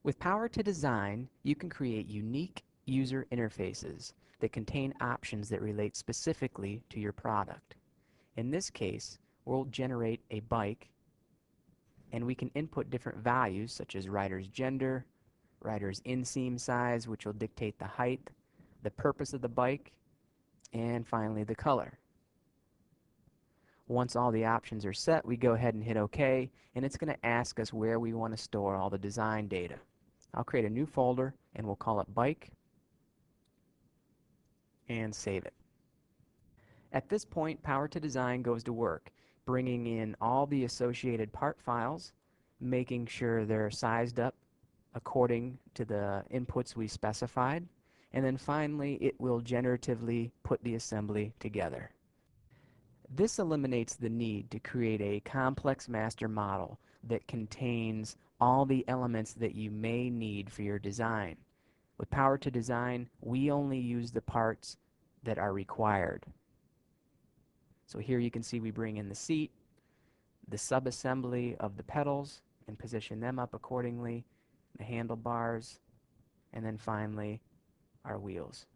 With Power to Design, you can create unique user interfaces that contain options that relate specifically to your product. In this case, we'll generate a bike and we can input different values such as rider's gender, rider's inseam size, which will dictate the height, the purpose of the bike, and finally the color. Once all the options are set, we go ahead and hit OK, and it's going to ask us where we want to store all the design data. I'll create a new folder, and we'll call it Bike, and save it. At this point, Power to Design goes to work, bringing in all the associated part files, making sure they're sized up according to the inputs we specified, and then finally it will generatively put the assembly together. This eliminates the need to create a complex master model that contains all the elements that you may need for your design. With Power to Design, we only use the parts that are required. So here you can see we bring in the seat, the subassembly of the pedals, and position them up accordingly, the handlebars, and then finally our wheels.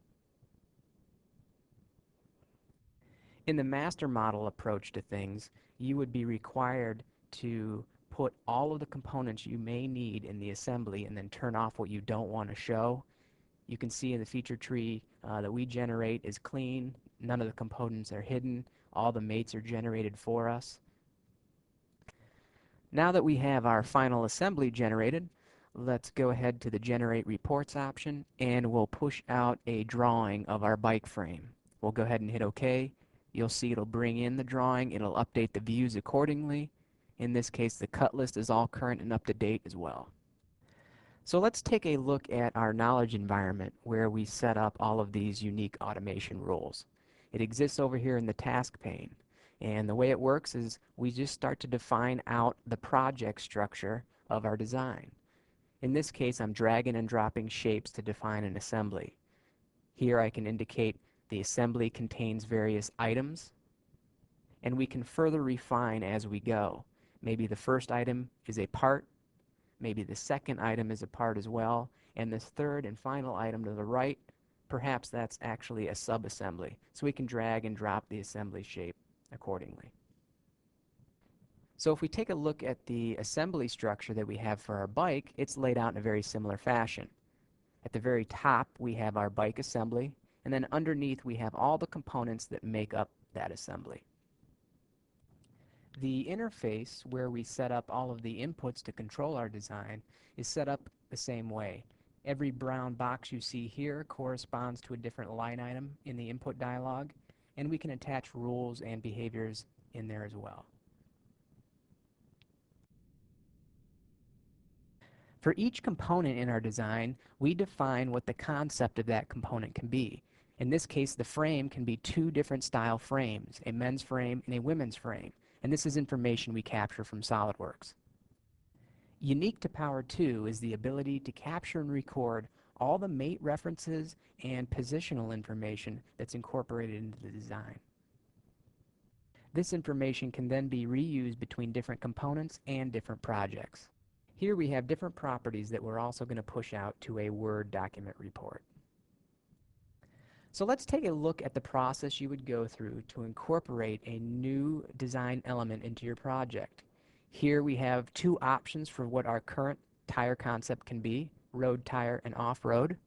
In the master model approach to things, you would be required to put all of the components you may need in the assembly and then turn off what you don't want to show. You can see in the feature tree that we generate is clean. None of the components are hidden. All the mates are generated for us. Now that we have our final assembly generated, let's go ahead to the Generate Reports option and we'll push out a drawing of our bike frame. We'll go ahead and hit OK. You'll see it'll bring in the drawing. It'll update the views accordingly. In this case, the cut list is all current and up to date as well. So let's take a look at our knowledge environment where we set up all of these unique automation rules. It exists over here in the task pane. And the way it works is we just start to define out the project structure of our design. In this case, I'm dragging and dropping shapes to define an assembly. Here I can indicate the assembly contains various items, and we can further refine as we go. Maybe the first item is a part, maybe the second item is a part as well, and this third and final item to the right, perhaps that's actually a subassembly. So we can drag and drop the assembly shape accordingly. So if we take a look at the assembly structure that we have for our bike, it's laid out in a very similar fashion. At the very top, we have our bike assembly, and then underneath we have all the components that make up that assembly. The interface where we set up all of the inputs to control our design is set up the same way. Every brown box you see here corresponds to a different line item in the input dialog, and we can attach rules and behaviors in there as well. For each component in our design, we define what the concept of that component can be. In this case, the frame can be two different style frames, a men's frame and a women's frame, and this is information we capture from SOLIDWORKS. Unique to Power 2 is the ability to capture and record all the mate references and positional information that's incorporated into the design. This information can then be reused between different components and different projects. Here we have different properties that we're also going to push out to a Word document report. So let's take a look at the process you would go through to incorporate a new design element into your project. Here we have two options for what our current tire concept can be, road tire and off-road.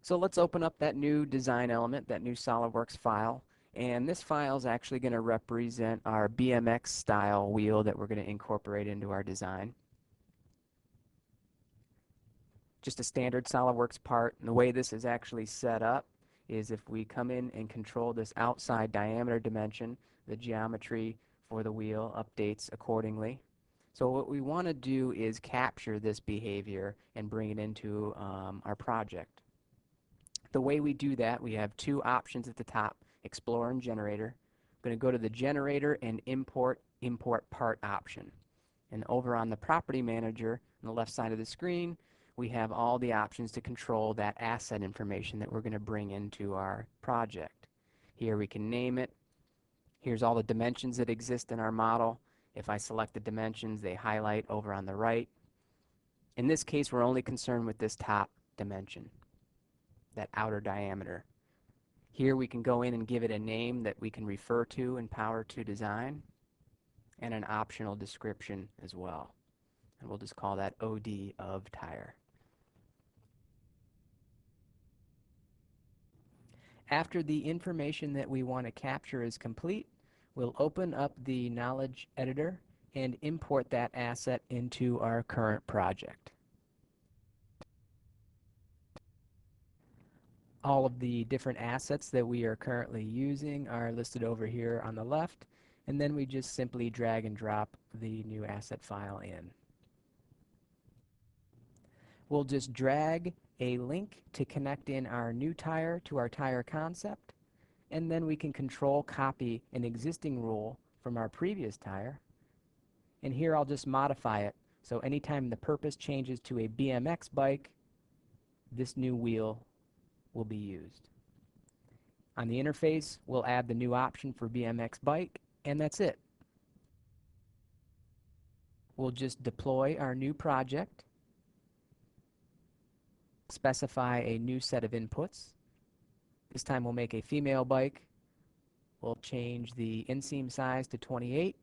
So let's open up that new design element, that new SOLIDWORKS file. And this file is actually going to represent our BMX style wheel that we're going to incorporate into our design. Just a standard SOLIDWORKS part. And the way this is actually set up is if we come in and control this outside diameter dimension, the geometry for the wheel updates accordingly. So what we want to do is capture this behavior and bring it into our project. The way we do that, we have two options at the top, Explorer and Generator. I'm going to go to the Generator and Import Part option. And over on the Property Manager on the left side of the screen, we have all the options to control that asset information that we're going to bring into our project. Here we can name it. Here's all the dimensions that exist in our model. If I select the dimensions, they highlight over on the right. In this case, we're only concerned with this top dimension, that outer diameter. Here we can go in and give it a name that we can refer to in Power 2 Design and an optional description as well. And we'll just call that OD of tire. After the information that we want to capture is complete, we'll open up the knowledge editor and import that asset into our current project. All of the different assets that we are currently using are listed over here on the left, and then we just simply drag and drop the new asset file in. We'll just drag a link to connect in our new tire to our tire concept, and then we can control copy an existing rule from our previous tire. And here I'll just modify it, so anytime the purpose changes to a BMX bike, this new wheel will be used. On the interface, we'll add the new option for BMX bike, and that's it. We'll just deploy our new project, specify a new set of inputs. This time we'll make a female bike. We'll change the inseam size to 28.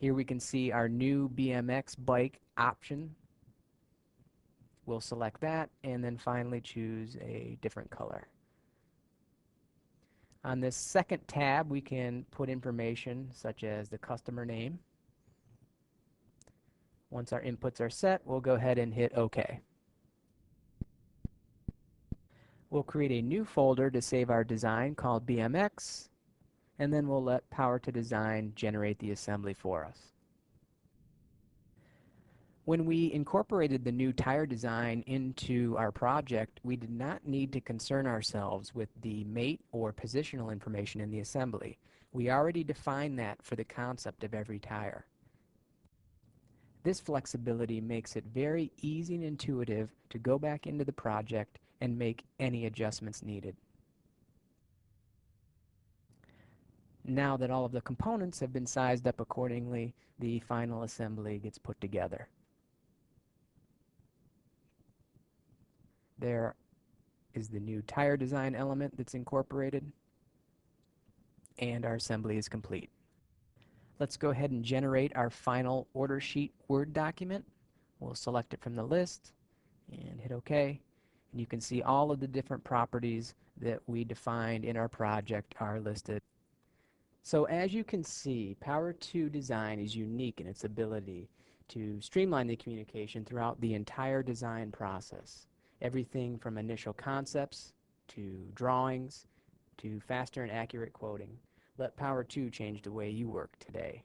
Here we can see our new BMX bike option. We'll select that and then finally choose a different color. On this second tab, we can put information such as the customer name. Once our inputs are set, we'll go ahead and hit OK. We'll create a new folder to save our design called BMX, and then we'll let Power 2 Design generate the assembly for us. When we incorporated the new tire design into our project, we did not need to concern ourselves with the mate or positional information in the assembly. We already defined that for the concept of every tire. This flexibility makes it very easy and intuitive to go back into the project and make any adjustments needed. Now that all of the components have been sized up accordingly, the final assembly gets put together. There is the new tire design element that's incorporated, and our assembly is complete. Let's go ahead and generate our final order sheet Word document. We'll select it from the list and hit OK. And you can see all of the different properties that we defined in our project are listed. So as you can see, Power 2 Design is unique in its ability to streamline the communication throughout the entire design process. Everything from initial concepts to drawings to faster and accurate quoting. Let Power 2 change the way you work today.